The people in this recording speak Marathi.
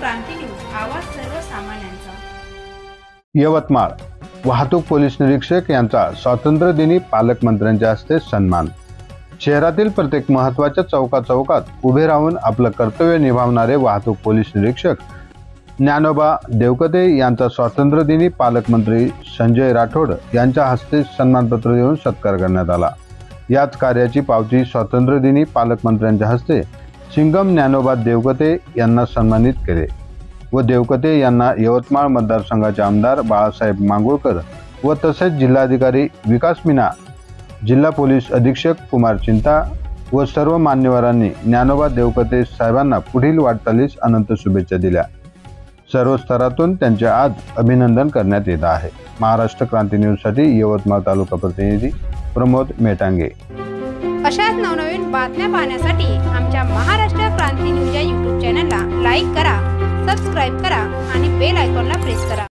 क्रांती न्यूज, आवाज सर्वसामान्यांचा। यवतमाळ वाहतूक पोलीस निरीक्षक यांचा स्वातंत्र्यदिनी पालकमंत्र्यांच्या हस्ते सन्मान। शहरातील प्रत्येक महत्त्वाच्या चौकात उभे राहून आपलं कर्तव्य निभावणारे वाहतूक पोलीस निरीक्षक ज्ञानोबा देवकते यांचा स्वातंत्र्यदिनी पालकमंत्री संजय राठोड यांच्या हस्ते सन्मानपत्र देऊन सत्कार करण्यात आला। याच कार्याची पावती स्वातंत्र्यदिनी पालकमंत्र्यांच्या हस्ते सिंगम ज्ञानोबा देवकते यांना सन्मानित केले व देवकते यांना यवतमाळ मतदारसंघाचे आमदार बाळासाहेब मांगुळकर व तसेच जिल्हाधिकारी विकास मीना, जिल्हा पोलीस अधीक्षक कुमार चिंता व सर्व मान्यवरांनी ज्ञानोबा देवकते साहेबांना पुढील वाटचालीस अनंत शुभेच्छा दिल्या। सर्व स्तरातून त्यांचे आज अभिनंदन करण्यात येत आहे। महाराष्ट्र क्रांती न्यूजसाठी यवतमाळ तालुका प्रतिनिधी प्रमोद मेटांगे। अशाच नवनवीन बातम्या पाहण्यासाठी आमच्या महाराष्ट्र क्रांती न्यूज या YouTube चॅनलला लाईक करा, सबस्क्राइब करा आणि बेल आयकॉनला प्रेस करा।